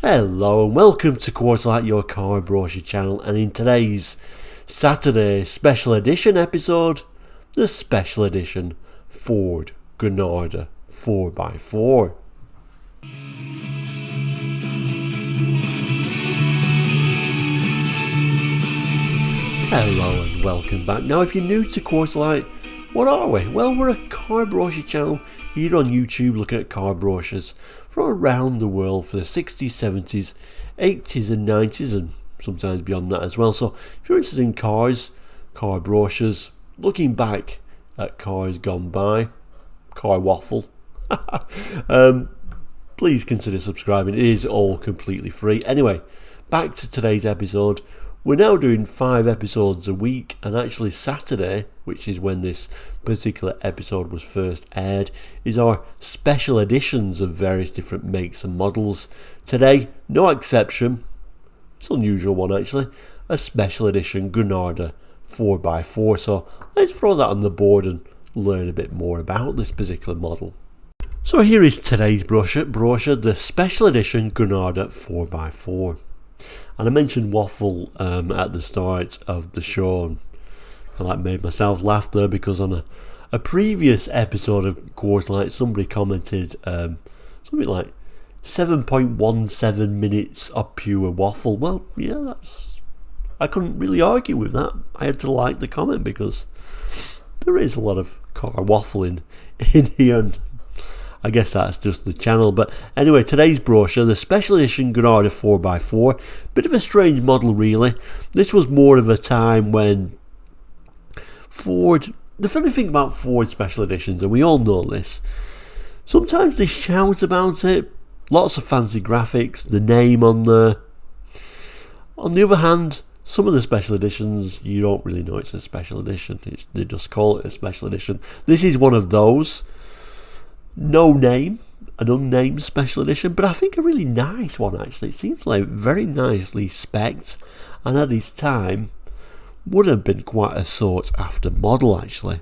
Hello and welcome to Quarterlight, your car brochure channel, and in today's Saturday special edition episode, the special edition Ford Granada 4x4. Hello and welcome back. Now if you're new to Quarterlight, what are we? Well, we're a car brochure channel here on YouTube looking at car brochures from around the world for the 60s, 70s, 80s and 90s and sometimes beyond that as well. So if you're interested in cars, car brochures, looking back at cars gone by, car waffle, please consider subscribing. It is all completely free. Anyway, back to today's episode. We're now doing 5 episodes a week, and actually Saturday, which is when this particular episode was first aired, is our special editions of various different makes and models. Today, no exception, it's an unusual one actually, a special edition Granada 4x4. So let's throw that on the board and learn a bit more about this particular model. So here is today's brochure, the special edition Granada 4x4. And I mentioned waffle at the start of the show, and I made myself laugh there because on a previous episode of Quarterlight somebody commented something like 7.17 minutes of pure waffle. Well, yeah, I couldn't really argue with that. I had to like the comment because there is a lot of car waffling in here, and I guess that's just the channel. But anyway, today's brochure, the special edition Granada 4x4, bit of a strange model really. This was more of a time when Ford, the funny thing about Ford special editions, and we all know this, sometimes they shout about it, lots of fancy graphics, the name on there. On the other hand, some of the special editions, you don't really know it's a special edition, they just call it a special edition. This is one of those. No name, an unnamed special edition, but I think a really nice one actually. It seems like very nicely spec'd, and at its time would have been quite a sought after model actually.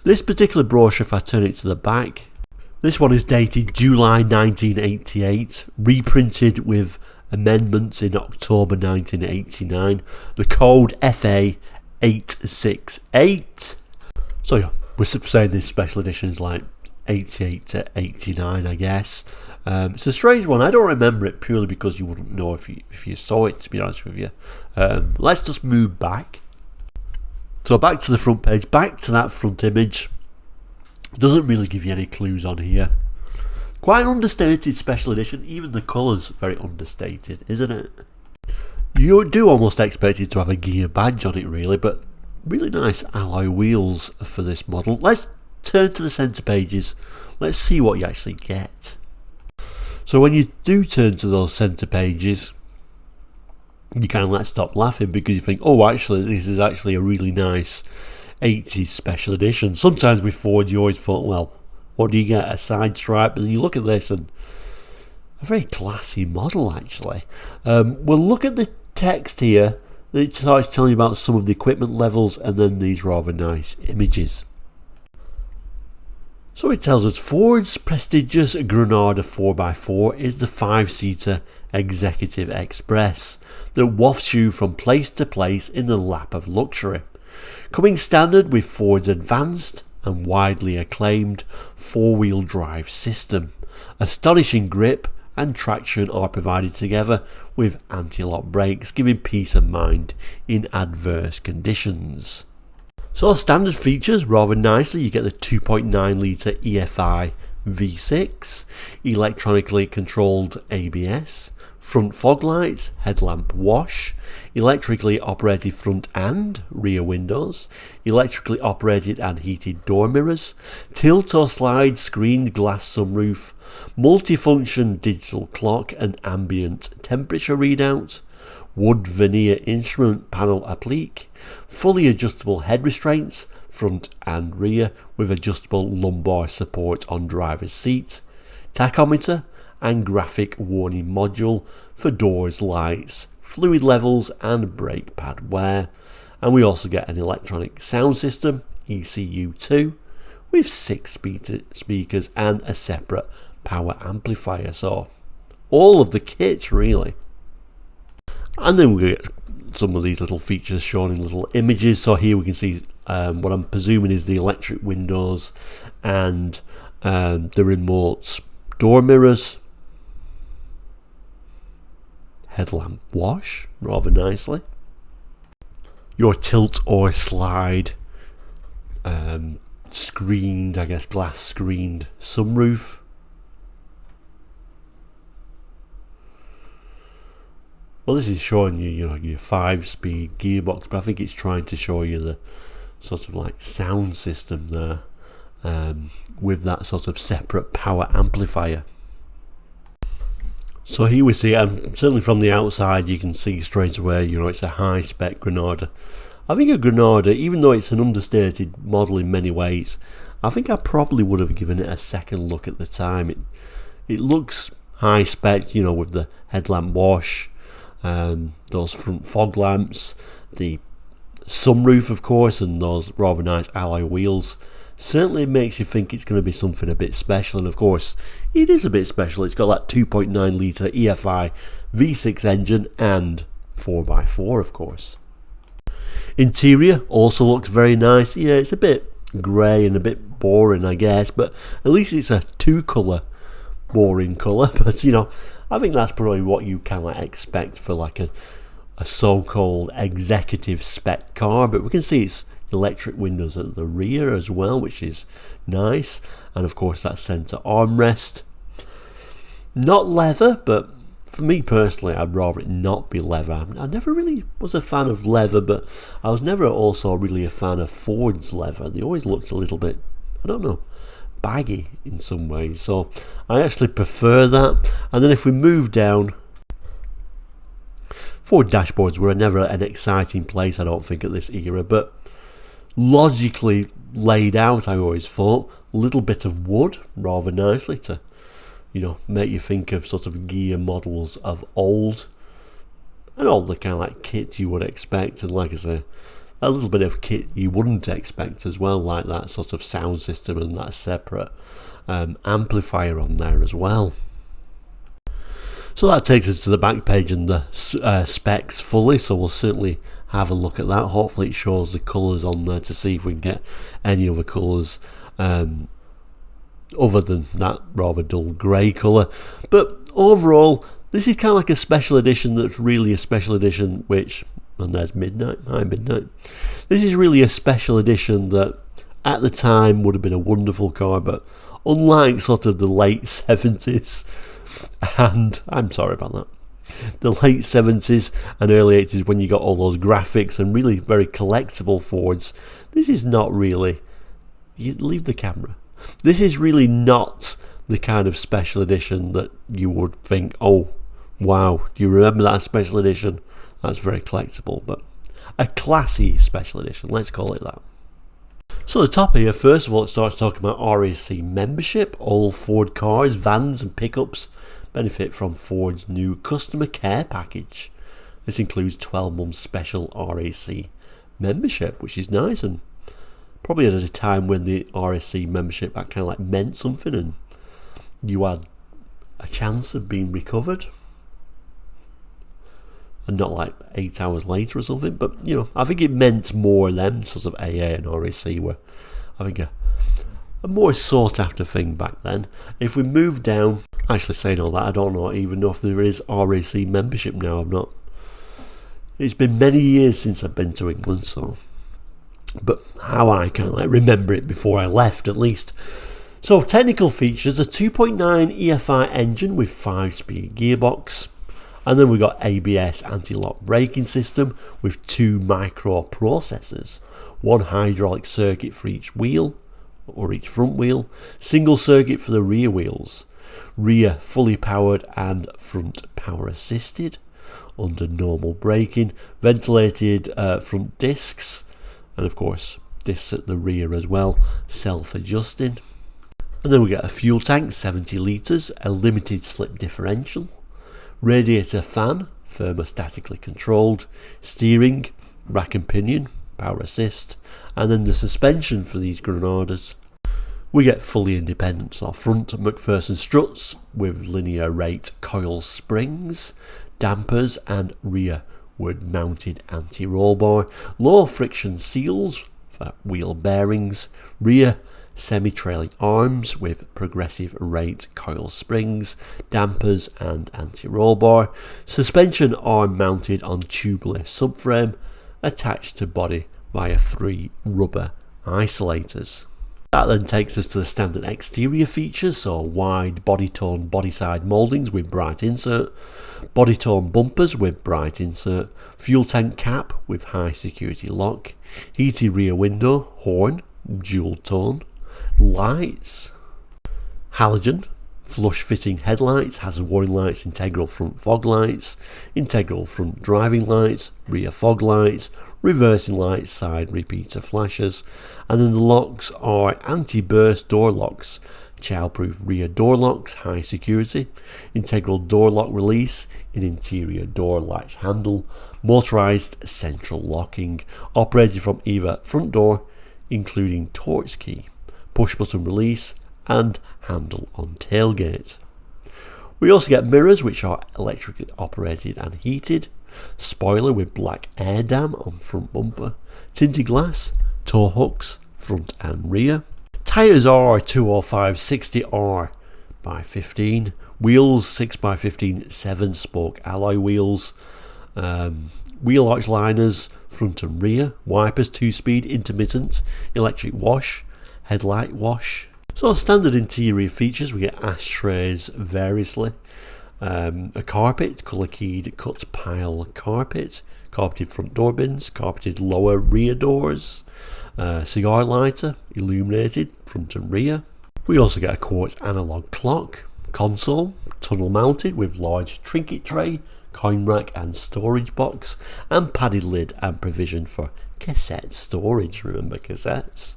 This particular brochure, if I turn it to the back, this one is dated July 1988, reprinted with amendments in October 1989, the code FA868. So yeah, we're saying this special edition is like 88 to 89, I guess. It's a strange one. I don't remember it purely because you wouldn't know if you saw it, to be honest with you. Let's just move back. So back to the front page, back to that front image. Doesn't really give you any clues on here. Quite an understated special edition. Even the colours very understated, isn't it? You do almost expect it to have a gear badge on it really, but really nice alloy wheels for this model. Let's turn to the centre pages. Let's see what you actually get. So when you do turn to those centre pages, you kind of let's stop laughing because you think, oh, actually this is actually a really nice 80s special edition. Sometimes with Ford you always thought, well, what do you get? A side stripe? And you look at this and a very classy model actually. We'll look at the text here. It starts telling you about some of the equipment levels and then these rather nice images. So it tells us Ford's prestigious Granada 4x4 is the 5-seater Executive Express that wafts you from place to place in the lap of luxury. Coming standard with Ford's advanced and widely acclaimed 4-wheel drive system. Astonishing grip and traction are provided together with anti-lock brakes, giving peace of mind in adverse conditions. So standard features, rather nicely, you get the 2.9 litre EFI V6, electronically controlled ABS, front fog lights, headlamp wash, electrically operated front and rear windows, electrically operated and heated door mirrors, tilt or slide screened glass sunroof, multifunction digital clock and ambient temperature readout, wood veneer instrument panel applique, fully adjustable head restraints, front and rear, with adjustable lumbar support on driver's seat, tachometer and graphic warning module for doors, lights, fluid levels and brake pad wear. And we also get an electronic sound system, ECU2, with 6 speakers and a separate power amplifier. So all of the kit really. And then we get some of these little features shown in little images. So here we can see what I'm presuming is the electric windows and the remote door mirrors. Headlamp wash, rather nicely. Your tilt or slide screened, I guess glass screened sunroof. Well, this is showing you, your 5-speed gearbox, but I think it's trying to show you the sort of like sound system there, with that sort of separate power amplifier. So here we see, and certainly from the outside you can see straight away, it's a high-spec Granada. I think a Granada, even though it's an understated model in many ways, I think I probably would have given it a second look at the time. It looks high-spec, with the headlamp wash, those front fog lamps, the sunroof of course, and those rather nice alloy wheels. Certainly makes you think it's going to be something a bit special, and of course it is a bit special. It's got that 2.9 litre EFI V6 engine and 4x4 of course. Interior also looks very nice. Yeah, it's a bit grey and a bit boring I guess, but at least it's a 2-colour boring colour. But I think that's probably what you can expect for like a so-called executive spec car. But we can see it's electric windows at the rear as well, which is nice, and of course that centre armrest. Not leather, but for me personally I'd rather it not be leather. I never really was a fan of leather, but I was never also really a fan of Ford's leather. They always looked a little bit, I don't know, baggy in some ways, so I actually prefer that. And then if we move down, Ford dashboards were never an exciting place, I don't think, at this era, but logically laid out, I always thought. A little bit of wood, rather nicely, to make you think of sort of gear models of old, and all the kind of like kit you would expect, and like I say, a little bit of kit you wouldn't expect as well, like that sort of sound system and that separate amplifier on there as well. So that takes us to the back page and the specs fully, so we'll certainly have a look at that. Hopefully it shows the colours on there to see if we can get any other colours other than that rather dull grey colour. But overall, this is kind of like a special edition that's really a special edition, which, and there's Midnight, hi Midnight. This is really a special edition that at the time would have been a wonderful car, but unlike sort of the late 70s, and I'm sorry about that, the late 70s and early 80s, when you got all those graphics and really very collectible Fords, this is not really, you leave the camera, this is really not the kind of special edition that you would think, oh wow, do you remember that special edition? That's very collectible, but a classy special edition, let's call it that. So the top here, first of all, it starts talking about RAC membership. All Ford cars, vans and pickups benefit from Ford's new customer care package. This includes 12 months special RAC membership, which is nice, and probably at a time when the RAC membership kind of like meant something and you had a chance of being recovered, and not like 8 hours later or something. But I think it meant more than sort of AA and RAC were, I think, a more sought after thing back then. If we move down, actually saying all that, I don't even know if there is RAC membership now. It's been many years since I've been to England, so, but how I kind of like remember it before I left at least. So technical features: a 2.9 EFI engine with 5-speed gearbox. And then we got ABS anti-lock braking system with 2 microprocessors, 1 hydraulic circuit for each wheel, or each front wheel, single circuit for the rear wheels, rear fully powered and front power assisted, under normal braking, ventilated front discs, and of course discs at the rear as well, self-adjusting. And then we get a fuel tank, 70 litres, a limited slip differential, radiator fan, thermostatically controlled, steering, rack and pinion, power assist, and then the suspension for these Granadas. We get fully independent, so front McPherson struts with linear rate coil springs, dampers and rear wood mounted anti-roll bar, low friction seals for wheel bearings, rear semi-trailing arms with progressive rate coil springs, dampers and anti-roll bar, suspension arm mounted on tubular subframe attached to body via 3 rubber isolators. That then takes us to the standard exterior features, so wide body tone body side mouldings with bright insert, body tone bumpers with bright insert, fuel tank cap with high security lock, heated rear window, horn, dual tone, lights, halogen, flush fitting headlights, hazard warning lights, integral front fog lights, integral front driving lights, rear fog lights, reversing lights, side repeater flashes, and then the locks are anti-burst door locks, childproof rear door locks, high security, integral door lock release, in interior door latch handle, motorised central locking, operated from either front door, including torch key, push button release, and handle on tailgate. We also get mirrors which are electrically operated and heated, spoiler with black air dam on front bumper, tinted glass, tow hooks front and rear. Tyres are 205 60R by 15, wheels 6x15 7 spoke alloy wheels, wheel arch liners front and rear, wipers 2-speed intermittent, electric wash, headlight wash. So standard interior features, we get ashtrays variously, a carpet, colour keyed cut pile carpet, carpeted front door bins, carpeted lower rear doors, cigar lighter, illuminated front and rear. We also get a quartz analogue clock, console, tunnel mounted with large trinket tray, coin rack and storage box, and padded lid and provision for cassette storage, remember cassettes.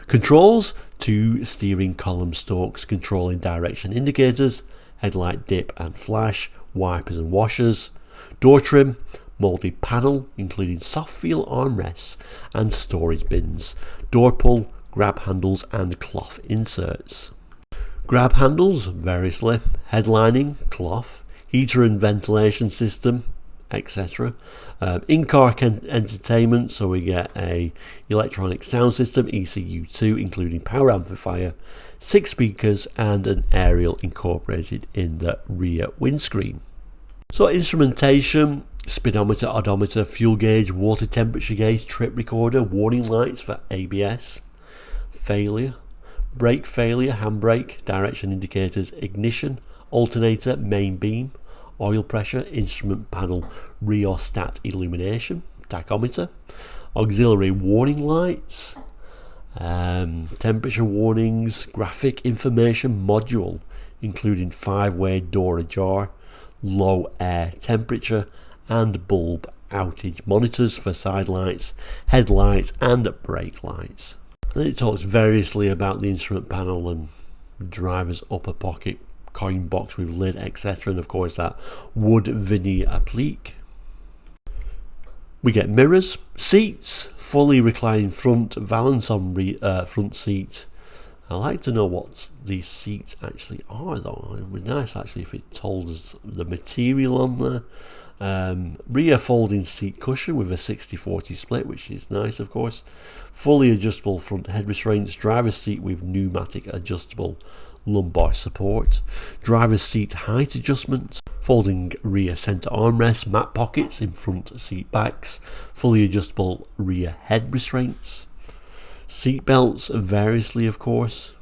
Controls, 2 steering column stalks controlling direction indicators, headlight dip and flash, wipers and washers, door trim, moulded panel including soft feel armrests and storage bins, door pull, grab handles and cloth inserts. Grab handles variously, headlining, cloth, heater and ventilation system, etc. In-car entertainment, so we get a electronic sound system, ECU2, including power amplifier, 6 speakers and an aerial incorporated in the rear windscreen. So instrumentation, speedometer, odometer, fuel gauge, water temperature gauge, trip recorder, warning lights for ABS, failure, brake failure, handbrake, direction indicators, ignition, alternator, main beam, oil pressure, instrument panel, rheostat illumination, tachometer, auxiliary warning lights, temperature warnings, graphic information module including 5-way door ajar, low air temperature and bulb outage monitors for side lights, headlights and brake lights. And it talks variously about the instrument panel and driver's upper pocket, coin box with lid, etc., and of course that wood veneer applique. We get mirrors, seats, fully reclining front, valance on front seat. I like to know what these seats actually are though. It would be nice actually if it told us the material on there. Rear folding seat cushion with a 60-40 split, which is nice of course. Fully adjustable front head restraints, driver's seat with pneumatic adjustable lumbar support, driver's seat height adjustments, folding rear centre armrests, mat pockets in front seat backs, fully adjustable rear head restraints, seat belts variously of course,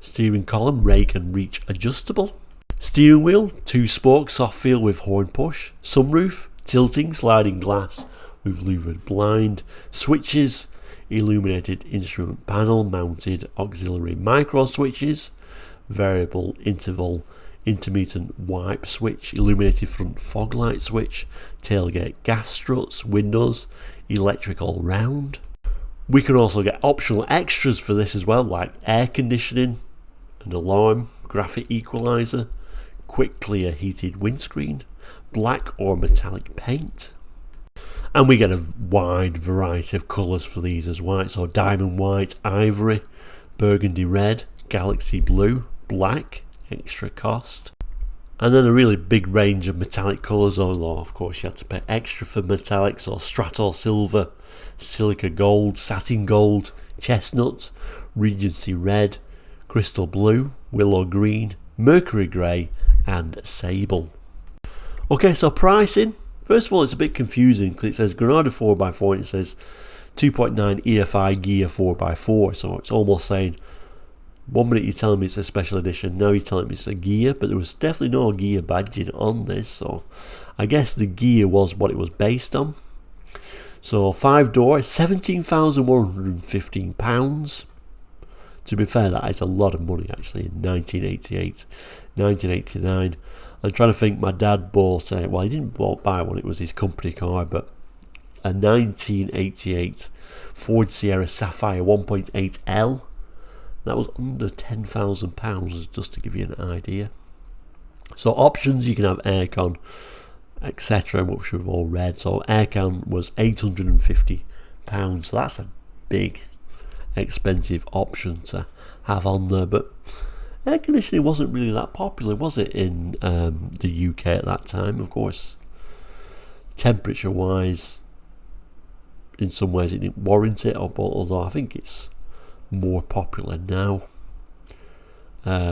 steering column rake and reach adjustable, steering wheel 2-spoke soft feel with horn push, sunroof, tilting sliding glass with louvered blind, switches, illuminated instrument panel, mounted auxiliary micro switches, variable interval intermittent wipe switch, illuminated front fog light switch, tailgate gas struts, windows, electrical round. We can also get optional extras for this as well, like air conditioning, an alarm, graphic equalizer, quick clear heated windscreen, black or metallic paint. And we get a wide variety of colours for these as white, so diamond white, ivory, burgundy red, galaxy blue, black, extra cost. And then a really big range of metallic colours, although of course you had to pay extra for metallics, or Strator silver, silica gold, satin gold, chestnut, Regency red, crystal blue, willow green, mercury grey and sable. Okay, so pricing. First of all, it's a bit confusing because it says Granada 4x4 and it says 2.9 EFI gear 4x4, so it's almost saying, one minute you're telling me it's a special edition, now you're telling me it's a gear, but there was definitely no gear badging on this, so I guess the gear was what it was based on. So 5-door, £17,115. To be fair, that is a lot of money actually in 1988, 1989. I'm trying to think, my dad bought well, he didn't buy one, it was his company car, but a 1988 Ford Sierra Sapphire 1.8L. That was under £10,000, just to give you an idea. So options, you can have aircon, etc., which we've all read. So aircon was £850, so that's a big expensive option to have on there. But air conditioning wasn't really that popular, was it, in the UK at that time? Of course, temperature wise, in some ways it didn't warrant it, although I think it's more popular now.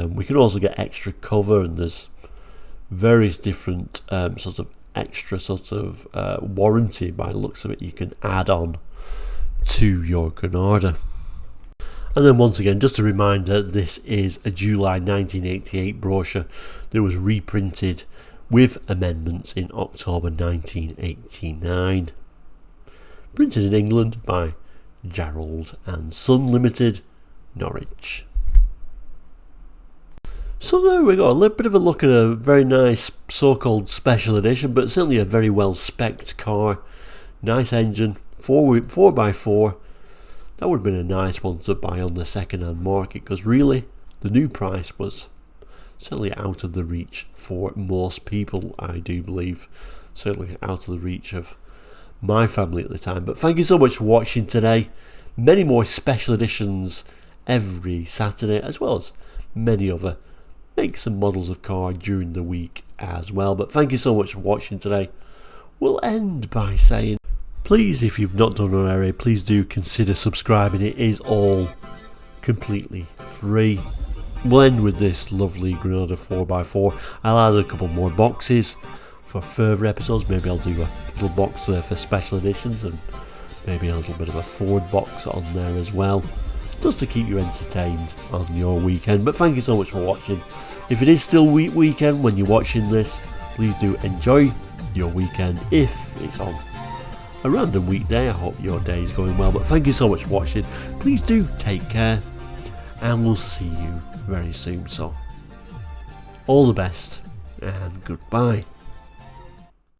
We can also get extra cover, and there's various different sort of extra sort of warranty, by the looks of it, you can add on to your Granada. And then once again, just a reminder, this is a July 1988 brochure that was reprinted with amendments in October 1989. Printed in England by Gerald and Son Limited, Norwich. So there we go, a little bit of a look at a very nice so-called special edition, but certainly a very well spec'd car. Nice engine, 4x4. That would have been a nice one to buy on the second-hand market, because really the new price was certainly out of the reach for most people, I do believe. Certainly out of the reach of my family at the time. But thank you so much for watching today. Many more special editions every Saturday, as well as many other makes and models of car during the week as well. But thank you so much for watching today. We'll end by saying, please, if you've not done already, please do consider subscribing. It is all completely free. We'll end with this lovely Granada 4x4. I'll add a couple more boxes for further episodes. Maybe I'll do a little box there for special editions, and maybe a little bit of a Ford box on there as well, just to keep you entertained on your weekend. But thank you so much for watching. If it is still weekend when you're watching this, please do enjoy your weekend. If it's on a random weekday, I hope your day is going well. But thank you so much for watching. Please do take care, and we'll see you very soon. So all the best and goodbye.